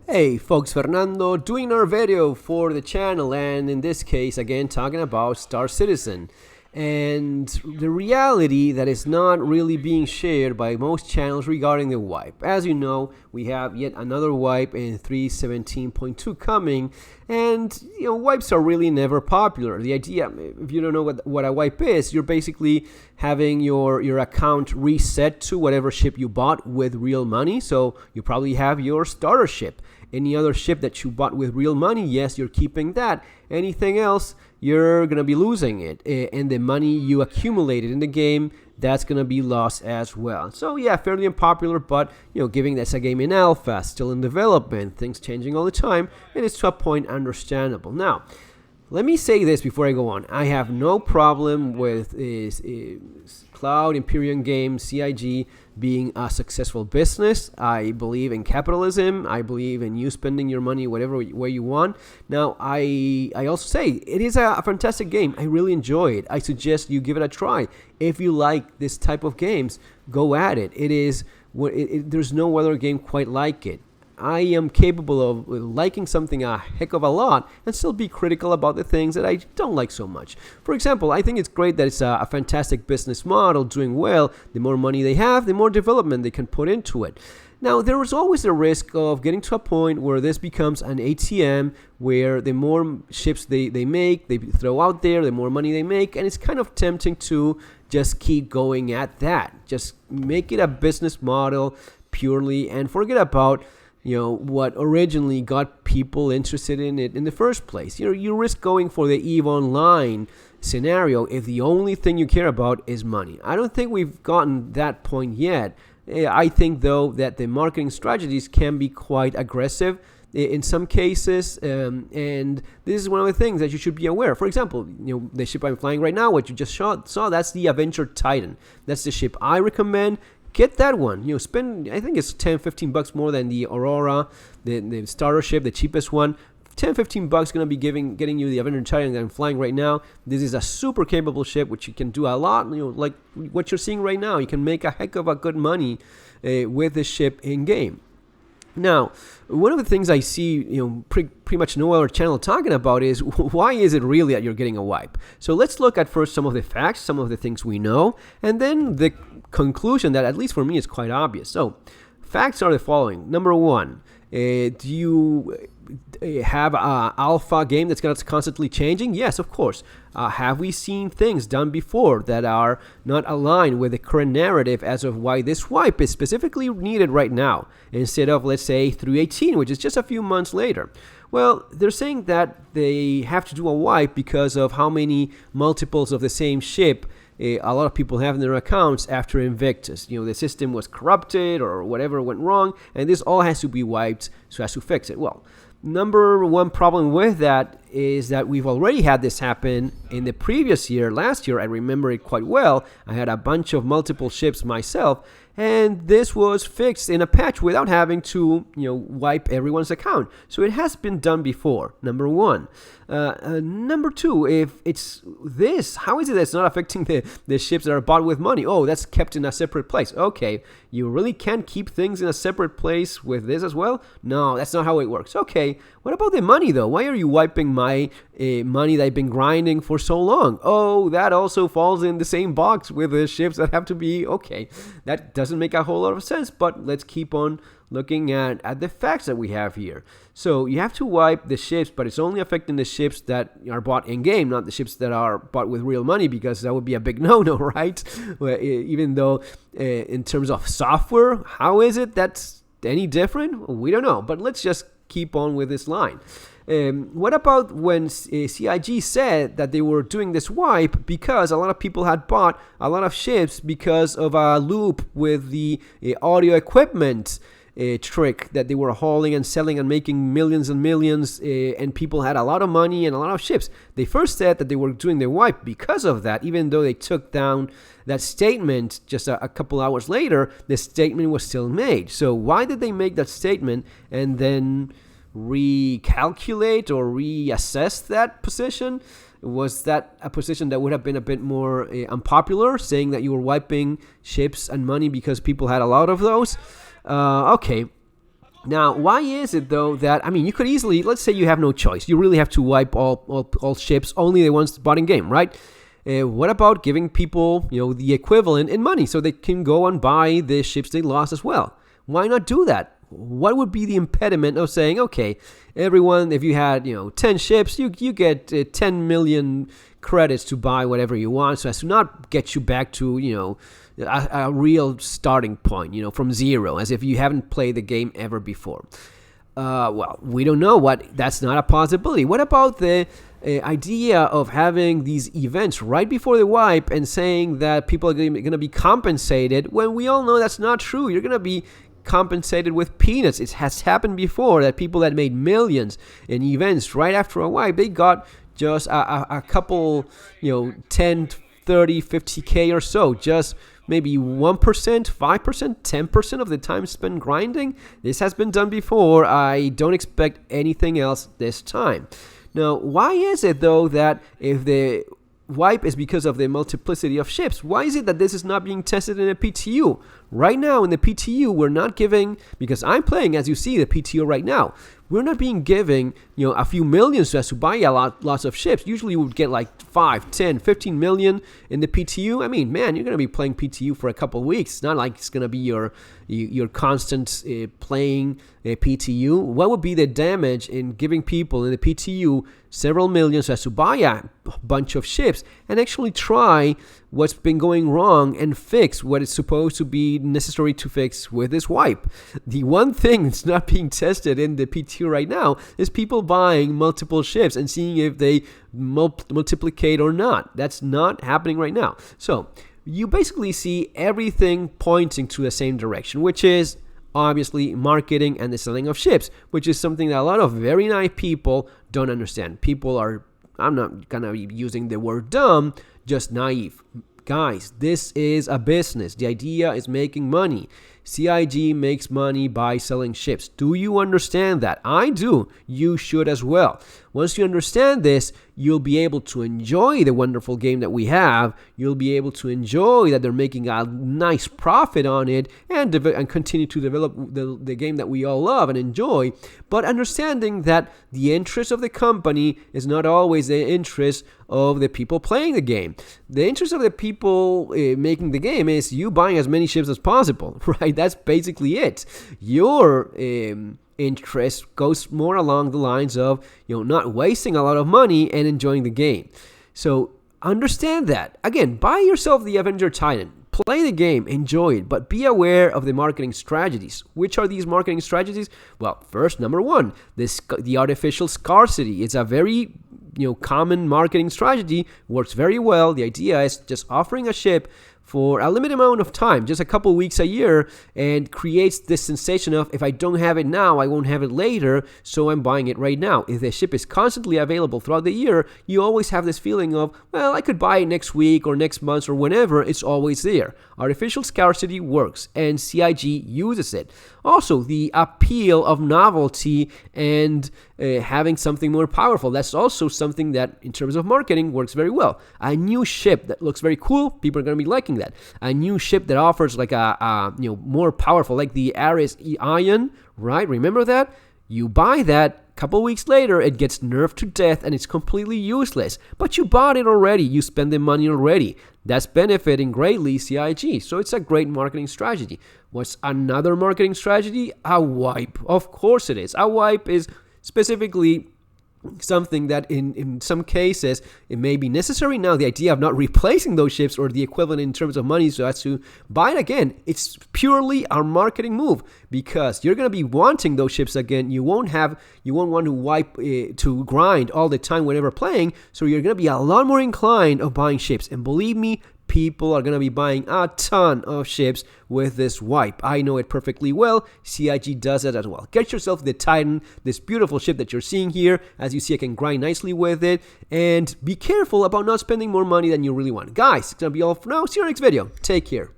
Hey folks, Fernando doing our video for the channel, and in this case again talking about Star Citizen and the reality that is not really being shared by most channels regarding the wipe. As you know, we have yet another wipe in 3.17.2 coming, and wipes are really never popular. The idea, if you don't know what a wipe is, you're basically having your account reset to whatever ship you bought with real money. So you probably have your starter ship. Any other ship that you bought with real money, yes, you're keeping that. Anything else, you're going to be losing it. And the money you accumulated in the game, that's going to be lost as well. So yeah, fairly unpopular, but given that's a game in alpha, still in development, things changing all the time, and it's to a point understandable. Now, let me say this before I go on. I have no problem with Cloud Imperium Games, CIG, being a successful business. I believe in capitalism. I believe in you spending your money whatever way you want. Now, I also say it is a fantastic game. I really enjoy it. I suggest you give it a try. If you like this type of games, go at it. There's no other game quite like it. I am capable of liking something a heck of a lot and still be critical about the things that I don't like so much. For example, I think it's great that it's a fantastic business model, doing well. The more money they have, the more development they can put into it. Now, there is always the risk of getting to a point where this becomes an ATM, where the more ships they make, they throw out there, the more money they make, and it's kind of tempting to just keep going at that. Just make it a business model purely and forget about what originally got people interested in it in the first place. You risk going for the EVE Online scenario if the only thing you care about is money. I don't think we've gotten that point yet. I think, though, that the marketing strategies can be quite aggressive in some cases, and this is one of the things that you should be aware. For example, the ship I'm flying right now, what you just saw, that's the Avenger Titan. That's the ship I recommend. Get that one. Spend, I think it's $10-15 more than the Aurora, the starter ship, the cheapest one. $10-15 going to be getting you the Avenger Titan that I'm flying right now. This is a super capable ship, which you can do a lot. Like what you're seeing right now, you can make a heck of a good money with this ship in game. Now, one of the things I see, pretty much no other channel talking about is why is it really that you're getting a wipe? So let's look at first some of the facts, some of the things we know, and then the conclusion that, at least for me, is quite obvious. So, facts are the following. Number one, do you have an alpha game that's constantly changing? Yes, of course. Have we seen things done before that are not aligned with the current narrative as of why this wipe is specifically needed right now, instead of, let's say, 3.18, which is just a few months later? Well, they're saying that they have to do a wipe because of how many multiples of the same ship a lot of people have in their accounts after Invictus. The system was corrupted or whatever went wrong, and this all has to be wiped so as to fix it. Well, number one problem with that is that we've already had this happen in the previous year. Last year, I remember it quite well. I had a bunch of multiple ships myself, and this was fixed in a patch without having to, wipe everyone's account. So it has been done before, number one. Number two, if it's this, how is it that it's not affecting the ships that are bought with money? Oh, that's kept in a separate place. Okay, you really can't keep things in a separate place with this as well? No, that's not how it works. Okay, what about the money, though? Why are you wiping my money that I've been grinding for so long? Oh, that also falls in the same box with the ships that have to be... Okay, that doesn't make a whole lot of sense, but let's keep on looking at the facts that we have here. So you have to wipe the ships, but it's only affecting the ships that are bought in-game, not the ships that are bought with real money, because that would be a big no-no, right? Even though in terms of software, how is it that's any different? We don't know, but let's just keep on with this line. What about when CIG said that they were doing this wipe because a lot of people had bought a lot of ships because of a loop with the audio equipment trick that they were hauling and selling and making millions and millions, and people had a lot of money and a lot of ships? They first said that they were doing the wipe because of that, even though they took down that statement just a couple hours later. The statement was still made. So why did they make that statement and then recalculate or reassess that position? Was that a position that would have been a bit more unpopular, saying that you were wiping ships and money because people had a lot of those? Okay, Now, why is it though that, I mean, you could easily, let's say you have no choice. You really have to wipe all ships, only the ones bought in game, right? What about giving people, the equivalent in money so they can go and buy the ships they lost as well? Why not do that? What would be the impediment of saying, okay, everyone, if you had, 10 ships, you get 10 million credits to buy whatever you want, so as to not get you back to, a real starting point, from zero, as if you haven't played the game ever before. Well, we don't know that's not a possibility. What about the idea of having these events right before the wipe and saying that people are going to be compensated when we all know that's not true? You're going to be compensated with peanuts. It has happened before that people that made millions in events right after a wipe, they got just a couple, 10, 30, 50K or so, just maybe 1%, 5%, 10% of the time spent grinding. This has been done before. I don't expect anything else this time. Now, why is it though that if the wipe is because of the multiplicity of ships, why is it that this is not being tested in a PTU? Right now in the PTU, we're not giving, because I'm playing, as you see, the PTU right now, we're not being given, a few millions just to buy lots of ships. Usually you would get like 5, 10, 15 million in the PTU. I mean, man, you're going to be playing PTU for a couple of weeks. It's not like it's going to be your constant playing PTU. What would be the damage in giving people in the PTU several millions just to buy a bunch of ships and actually try what's been going wrong and fix what is supposed to be necessary to fix with this wipe? The one thing that's not being tested in the PTU right now is people buying multiple ships and seeing if they multiplicate or not. That's not happening right now. So you basically see everything pointing to the same direction, which is obviously marketing and the selling of ships, which is something that a lot of very naive people don't understand. People are, I'm not gonna be using the word dumb, just naive. Guys, this is a business. The idea is making money. CIG makes money by selling ships. Do you understand that? I do. You should as well. Once you understand this, you'll be able to enjoy the wonderful game that we have. You'll be able to enjoy that they're making a nice profit on it and continue to develop the game that we all love and enjoy. But understanding that the interest of the company is not always the interest of the people playing the game. The interest of the people making the game is you buying as many ships as possible, right? That's basically it. Your interest goes more along the lines of not wasting a lot of money and enjoying the game. So understand that. Again, buy yourself the Avenger Titan. Play the game, enjoy it, but be aware of the marketing strategies. Which are these marketing strategies? Well, first, number one, the artificial scarcity. It's a very common marketing strategy, works very well. The idea is just offering a ship for a limited amount of time, just a couple weeks a year, and creates this sensation of, if I don't have it now, I won't have it later, so I'm buying it right now. If the ship is constantly available throughout the year, you always have this feeling of, well, I could buy it next week or next month or whenever. It's always there. Artificial scarcity works, and CIG uses it. Also, the appeal of novelty and having something more powerful. That's also something that, in terms of marketing, works very well. A new ship that looks very cool, people are going to be liking that. A new ship that offers like a more powerful, like the Ares Ion, right? Remember that? You buy that. Couple weeks later, it gets nerfed to death and it's completely useless. But you bought it already. You spent the money already. That's benefiting greatly CIG. So it's a great marketing strategy. What's another marketing strategy? A wipe. Of course it is. A wipe is specifically something that in some cases it may be necessary. Now, the idea of not replacing those ships or the equivalent in terms of money so as to buy it again, it's purely our marketing move, because you're going to be wanting those ships again. You won't want to wipe to grind all the time whenever playing, so you're going to be a lot more inclined of buying ships. And believe me, people are going to be buying a ton of ships with this wipe. I know it perfectly well. CIG does it as well. Get yourself the Titan, this beautiful ship that you're seeing here. As you see, I can grind nicely with it. And be careful about not spending more money than you really want. Guys, it's going to be all for now. See you in our next video. Take care.